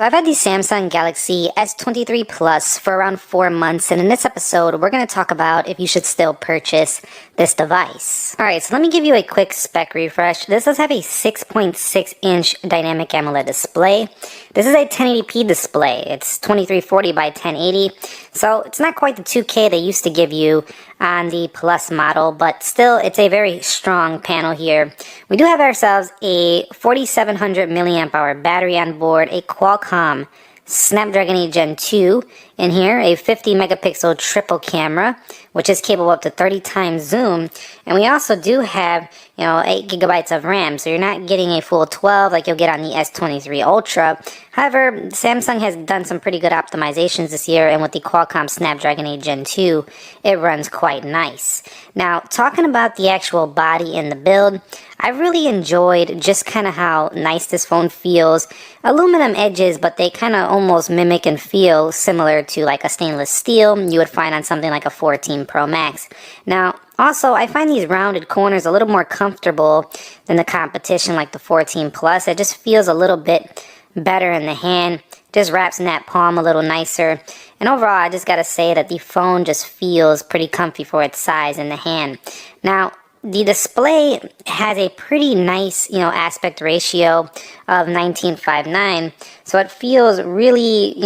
I've had the Samsung Galaxy S23 Plus for around 4 months, and in this episode, we're going to talk about if you should still purchase this device. Alright, so let me give you a quick spec refresh. This does have a 6.6-inch dynamic AMOLED display. This is a 1080p display. It's 2340 by 1080, so it's not quite the 2K they used to give you on the Plus model, but still, it's a very strong panel here. We do have ourselves a 4700 milliamp hour battery on board, a Qualcomm Snapdragon 8 Gen 2 in here, a 50 megapixel triple camera, which is capable up to 30 times zoom, and we also do have, 8 gigabytes of RAM, so you're not getting a full 12 like you'll get on the S23 Ultra. However, Samsung has done some pretty good optimizations this year, and with the Qualcomm Snapdragon 8 Gen 2, it runs quite nice. Now, talking about the actual body and the build, I really enjoyed just kind of how nice this phone feels. Aluminum edges, but they kind of almost mimic and feel similar to like a stainless steel you would find on something like a 14 Pro Max. Now, also, I find these rounded corners a little more comfortable than the competition like the 14 Plus. It just feels a little bit better in the hand. Just wraps in that palm a little nicer. And overall, I just gotta say that the phone just feels pretty comfy for its size in the hand. Now, the display has a pretty nice, aspect ratio of 19:9, so it feels really,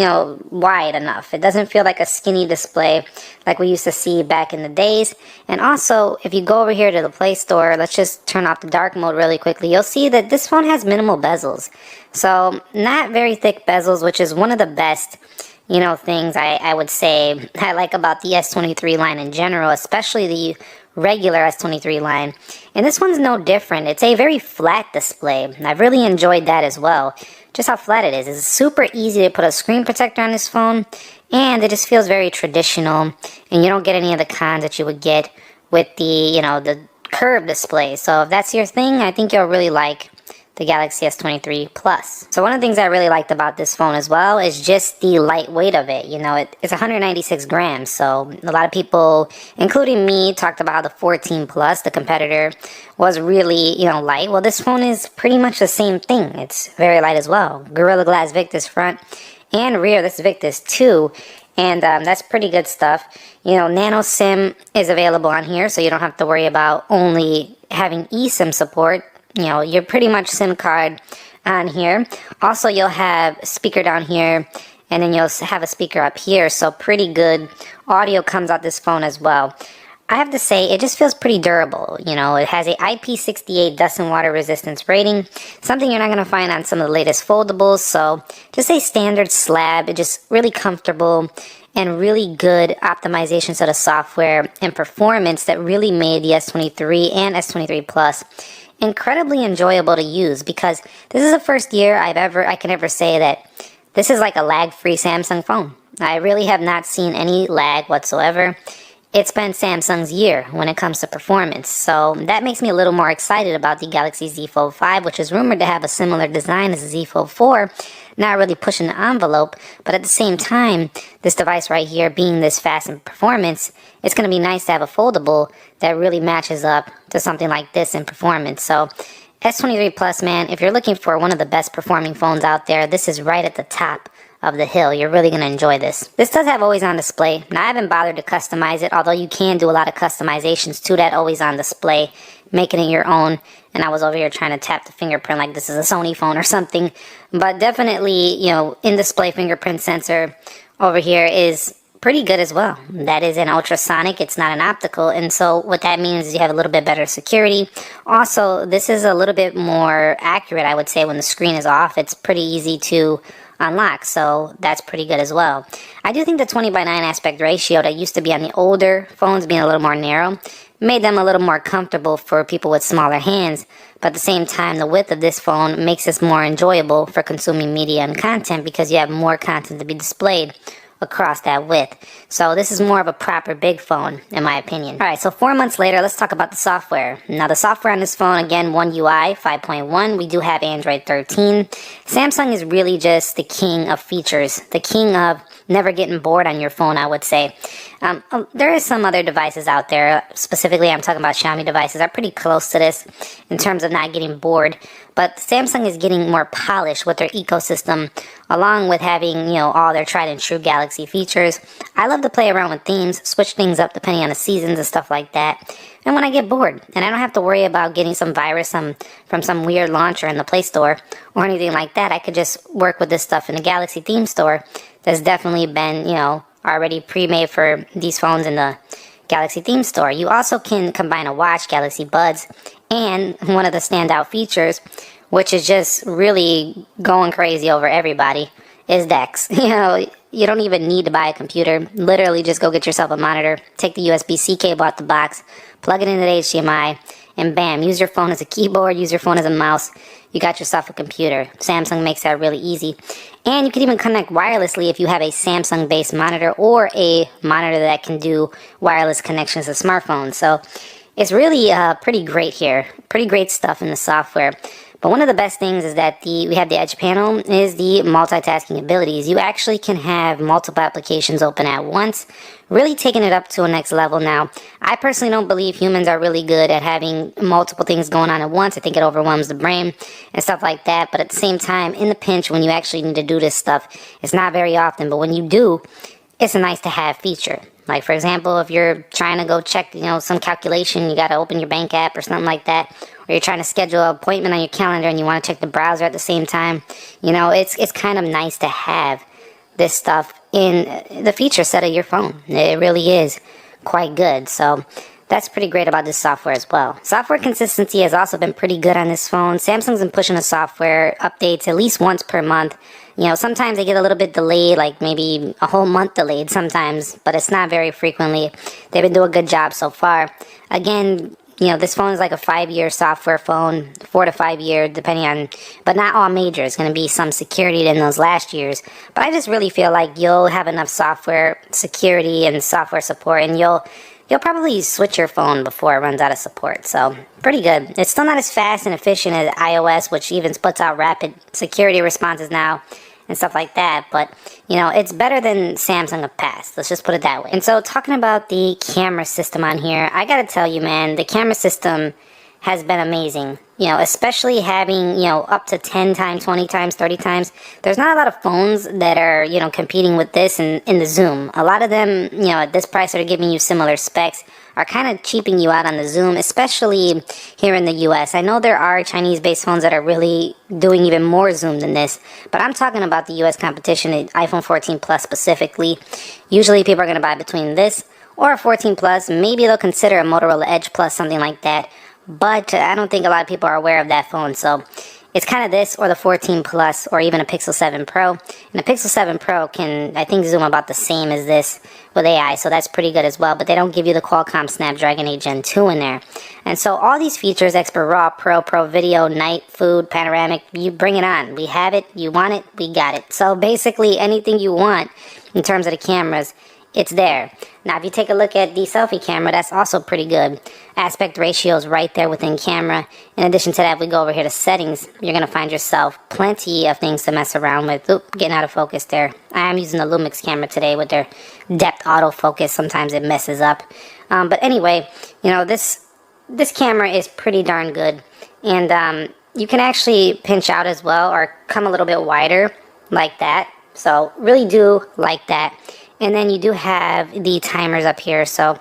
wide enough. It doesn't feel like a skinny display like we used to see back in the days. And also, if you go over here to the Play Store, let's just turn off the dark mode really quickly, you'll see that this phone has minimal bezels. So, not very thick bezels, which is one of the best things I would say I like about the S23 line in general, especially the regular S23 line. And this one's no different. It's a very flat display. I've really enjoyed that as well. Just how flat it is. It's super easy to put a screen protector on this phone, and it just feels very traditional, and you don't get any of the cons that you would get with the, the curved display. So if that's your thing, I think you'll really like the Galaxy S23 Plus. So one of the things I really liked about this phone as well is just the lightweight of it. It's 196 grams, so a lot of people, including me, talked about the 14 Plus, the competitor, was really, light. Well, this phone is pretty much the same thing. It's very light as well. Gorilla Glass Victus front and rear. This is Victus 2. And that's pretty good stuff. Nano SIM is available on here, so you don't have to worry about only having eSIM support. You're pretty much SIM card on here. Also, you'll have speaker down here, and then you'll have a speaker up here, so pretty good audio comes out this phone as well. I have to say, it just feels pretty durable. It has a IP68 dust and water resistance rating, something you're not going to find on some of the latest foldables, so just a standard slab. It's just really comfortable and really good optimizations of the software and performance that really made the S23 and S23 Plus incredibly enjoyable to use, because this is the first year I can ever say that this is like a lag-free Samsung phone. I really have not seen any lag whatsoever. It's been Samsung's year when it comes to performance, so that makes me a little more excited about the Galaxy Z Fold 5, which is rumored to have a similar design as the Z Fold 4, not really pushing the envelope, but at the same time, this device right here being this fast in performance, it's going to be nice to have a foldable that really matches up to something like this in performance. So S23 Plus, man, if you're looking for one of the best performing phones out there, this is right at the top of the hill. You're really going to enjoy this. This does have always on display. Now, I haven't bothered to customize it, although you can do a lot of customizations to that always on display, making it your own. And I was over here trying to tap the fingerprint like this is a Sony phone or something. But definitely, in-display fingerprint sensor over here is pretty good as well. That is an ultrasonic. It's not an optical. And so what that means is you have a little bit better security. Also, this is a little bit more accurate, I would say, when the screen is off. It's pretty easy to unlock, so that's pretty good as well. I do think the 20:9 aspect ratio that used to be on the older phones being a little more narrow made them a little more comfortable for people with smaller hands, but at the same time, the width of this phone makes this more enjoyable for consuming media and content because you have more content to be displayed across that width. So this is more of a proper big phone, in my opinion. Alright, so 4 months later, let's talk about the software. Now, the software on this phone, again, One UI 5.1. We do have Android 13. Samsung is really just the king of features, the king of never getting bored on your phone, I would say. There is some other devices out there, specifically I'm talking about Xiaomi devices, are pretty close to this in terms of not getting bored. but Samsung is getting more polished with their ecosystem, along with having, all their tried and true Galaxy features. I love to play around with themes, switch things up depending on the seasons and stuff like that. And when I get bored, and I don't have to worry about getting some virus from some weird launcher in the Play Store or anything like that, I could just work with this stuff in the Galaxy theme store that's definitely been, already pre-made for these phones in the Galaxy theme store. You also can combine a watch, Galaxy Buds, and one of the standout features, which is just really going crazy over everybody, is date's. You don't even need to buy a computer. Literally just go get yourself a monitor, take the USB-C cable out the box, plug it into the HDMI, and bam, use your phone as a keyboard, use your phone as a mouse. You got yourself a computer. Samsung makes that really easy. And you can even connect wirelessly if you have a Samsung-based monitor or a monitor that can do wireless connections to smartphones. So it's really pretty great here. Pretty great stuff in the software. But one of the best things is that we have the Edge panel is the multitasking abilities. You actually can have multiple applications open at once, really taking it up to a next level now. I personally don't believe humans are really good at having multiple things going on at once. I think it overwhelms the brain and stuff like that. But at the same time, in the pinch, when you actually need to do this stuff, it's not very often. But when you do, it's a nice to have feature. Like, for example, if you're trying to go check, some calculation, you got to open your bank app or something like that, or you're trying to schedule an appointment on your calendar and you want to check the browser at the same time, it's kind of nice to have this stuff in the feature set of your phone. It really is quite good. So that's pretty great about this software as well. Software consistency has also been pretty good on this phone. Samsung's been pushing the software updates at least once per month. Sometimes they get a little bit delayed, like maybe a whole month delayed sometimes, but it's not very frequently. They've been doing a good job so far. Again, this phone is like a 5-year software phone, 4 to 5 year, depending on, but not all major. It's going to be some security in those last years. But I just really feel like you'll have enough software security and software support, and you'll probably switch your phone before it runs out of support. So pretty good. It's still not as fast and efficient as iOS, which even puts out rapid security responses now and stuff like that. But, it's better than Samsung of past. Let's just put it that way. And so talking about the camera system on here, I got to tell you, man, the camera system has been amazing. Especially having, up to 10 times, 20 times, 30 times. There's not a lot of phones that are, competing with this in the zoom. A lot of them, at this price that are giving you similar specs are kind of cheaping you out on the zoom, especially here in the US. I know there are Chinese-based phones that are really doing even more zoom than this, but I'm talking about the US competition, the iPhone 14 Plus specifically. Usually people are going to buy between this or a 14 Plus. Maybe they'll consider a Motorola Edge Plus, something like that. But I don't think a lot of people are aware of that phone, so it's kind of this or the 14 Plus or even a Pixel 7 Pro. And the Pixel 7 Pro can, I think, zoom about the same as this with AI, so that's pretty good as well. But they don't give you the Qualcomm Snapdragon 8 Gen 2 in there. And so all these features, Expert RAW, Pro Video, Night, Food, Panoramic, you bring it on. We have it, you want it, we got it. So basically anything you want in terms of the cameras, it's there. Now, if you take a look at the selfie camera, that's also pretty good. Aspect ratio is right there within camera. In addition to that, if we go over here to settings, you're going to find yourself plenty of things to mess around with. Oop, getting out of focus there. I am using the Lumix camera today with their depth autofocus. Sometimes it messes up. But anyway, this camera is pretty darn good. And you can actually pinch out as well or come a little bit wider like that. So really do like that. And then you do have the timers up here. So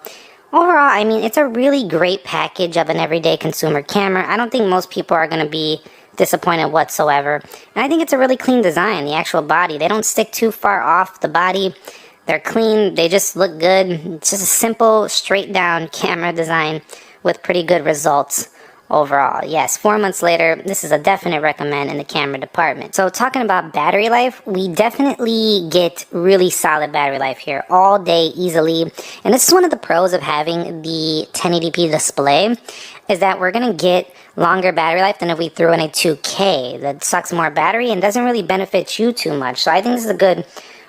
overall, I mean, it's a really great package of an everyday consumer camera. I don't think most people are going to be disappointed whatsoever. And I think it's a really clean design, the actual body. They don't stick too far off the body. They're clean. They just look good. It's just a simple, straight down camera design with pretty good results. Overall, yes, 4 months later, this is a definite recommend in the camera department. So talking about battery life, we definitely get really solid battery life here all day easily. And this is one of the pros of having the 1080p display, is that we're going to get longer battery life than if we threw in a 2K that sucks more battery and doesn't really benefit you too much. So I think this is a good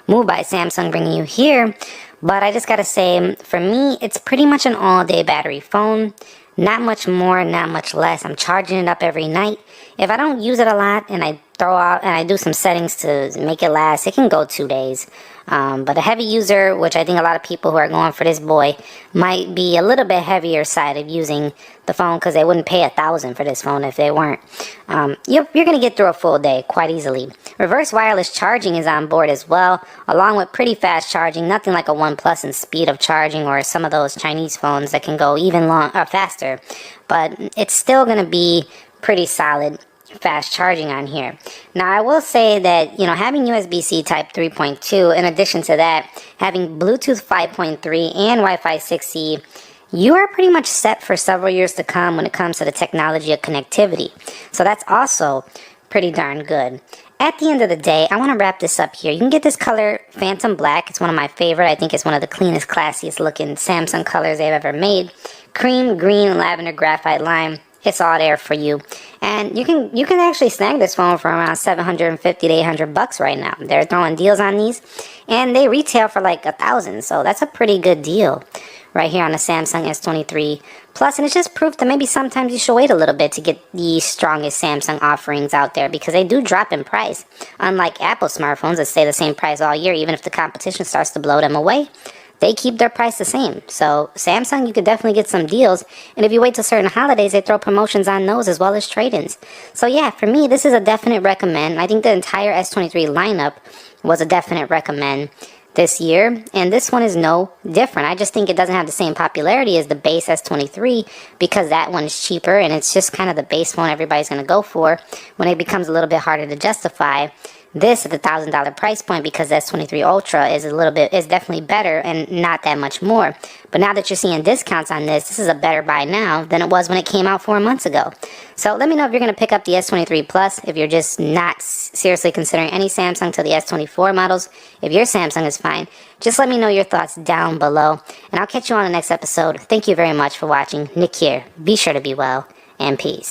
move by Samsung bringing you here. But I just got to say, for me, it's pretty much an all-day battery phone. Not much more, not much less. I'm charging it up every night. If I don't use it a lot and I throw out and I do some settings to make it last, it can go 2 days. But a heavy user, which I think a lot of people who are going for this boy might be a little bit heavier side of using the phone, because they wouldn't pay $1,000 for this phone if they weren't. You're going to get through a full day quite easily. Reverse wireless charging is on board as well, along with pretty fast charging. Nothing like a OnePlus in speed of charging or some of those Chinese phones that can go even faster. But it's still going to be pretty solid fast charging on here. Now I will say that, you know, having USB-C type 3.2, in addition to that, having Bluetooth 5.3 and Wi-Fi 6E, you are pretty much set for several years to come when it comes to the technology of connectivity. So that's also pretty darn good. At the end of the day, I want to wrap this up here. You can get this color Phantom Black. It's one of my favorite. I think it's one of the cleanest, classiest looking Samsung colors they've ever made. Cream, green, lavender, graphite, lime. It's all there for you. And you can actually snag this phone for around $750 to $800 right now. They're throwing deals on these, and they retail for like $1,000. So that's a pretty good deal right here on the Samsung S23 Plus. And it's just proof that maybe sometimes you should wait a little bit to get the strongest Samsung offerings out there, because they do drop in price. Unlike Apple smartphones that stay the same price all year, even if the competition starts to blow them away, they keep their price the same. So Samsung, you could definitely get some deals. And if you wait till certain holidays, they throw promotions on those as well as trade-ins. So yeah, for me, this is a definite recommend. I think the entire S23 lineup was a definite recommend this year, and this one is no different. I just think it doesn't have the same popularity as the base S23, because that one is cheaper and it's just kind of the base phone everybody's going to go for, when it becomes a little bit harder to justify this at the $1,000 price point, because S23 Ultra is definitely better and not that much more. But now that you're seeing discounts on this is a better buy now than it was when it came out 4 months ago. So let me know if you're going to pick up the S23 Plus, if you're just not seriously considering any Samsung till the S24 models. If your Samsung is fine, just let me know your thoughts down below, and I'll catch you on the next episode. Thank you very much for watching. Nick here. Be sure to be well, and peace.